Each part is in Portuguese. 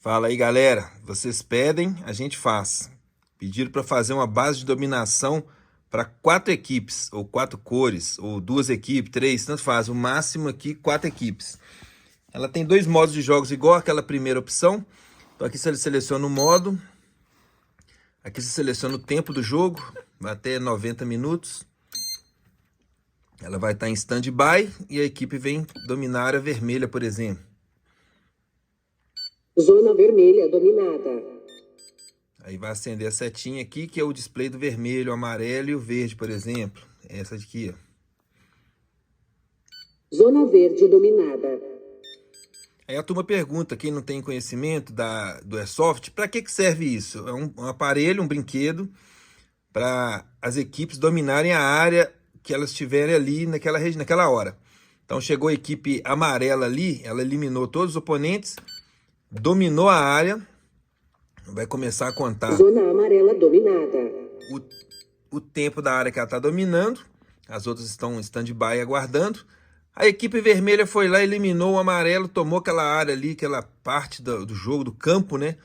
Fala aí, galera. Vocês pedem, a gente faz. Pediram para fazer uma base de dominação para 4 equipes, ou 4 cores, ou 2 equipes, 3, tanto faz. O máximo aqui, 4 equipes. Ela tem 2 modos de jogos igual aquela primeira opção. Então aqui você seleciona o modo. Aqui você seleciona o tempo do jogo, vai até 90 minutos. Ela vai estar em stand-by e a equipe vem dominar a área vermelha, por exemplo. Zona vermelha dominada. Aí vai acender a setinha aqui, que é o display do vermelho, o amarelo e o verde, por exemplo. Essa aqui, ó. Zona verde dominada. Aí a turma pergunta, quem não tem conhecimento do Airsoft, para que serve isso? É um aparelho, um brinquedo, para as equipes dominarem a área que elas tiverem ali naquela hora. Então chegou a equipe amarela ali, ela eliminou todos os oponentes, dominou a área, vai começar a contar Zona amarela dominada. o tempo da área que ela está dominando, as outras estão em stand-by aguardando. A equipe vermelha foi lá, eliminou o amarelo, tomou aquela área ali, aquela parte do jogo, do campo, né?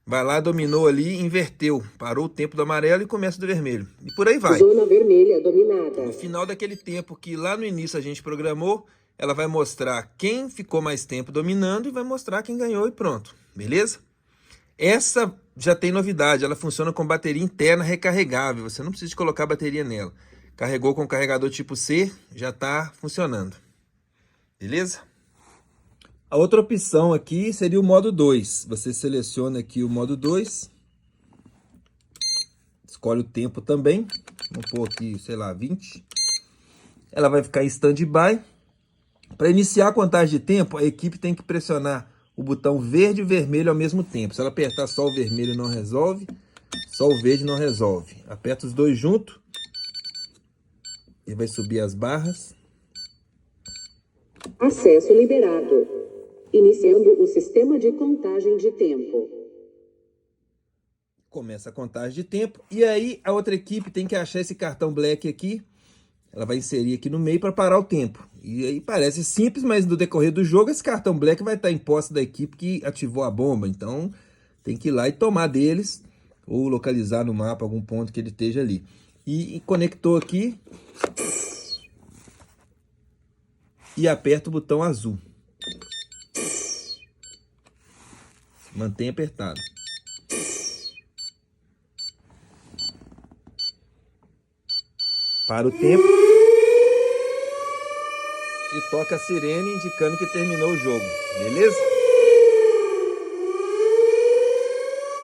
Vai lá, dominou ali, inverteu, parou o tempo do amarelo e começa do vermelho. E por aí vai. Zona vermelha dominada. No final daquele tempo que lá no início a gente programou, ela vai mostrar quem ficou mais tempo dominando e vai mostrar quem ganhou e pronto, beleza? Essa já tem novidade, ela funciona com bateria interna recarregável, você não precisa de colocar bateria nela. Carregou com carregador tipo C, já está funcionando, beleza? A outra opção aqui seria o modo 2, você seleciona aqui o modo 2, escolhe o tempo também, vamos pôr aqui, sei lá, 20. Ela vai ficar em stand-by. Para iniciar a contagem de tempo, a equipe tem que pressionar o botão verde e vermelho ao mesmo tempo. Se ela apertar só o vermelho não resolve, só o verde não resolve. Aperta os dois juntos e vai subir as barras. Acesso liberado. Iniciando o sistema de contagem de tempo. Começa a contagem de tempo e aí a outra equipe tem que achar esse cartão black aqui. Ela vai inserir aqui no meio para parar o tempo. E aí parece simples, mas no decorrer do jogo esse cartão black vai estar em posse da equipe que ativou a bomba. Então tem que ir lá e tomar deles ou localizar no mapa algum ponto que ele esteja ali. E conectou aqui e aperta o botão azul. Mantém apertado. Para o tempo. E toca a sirene indicando que terminou o jogo, beleza?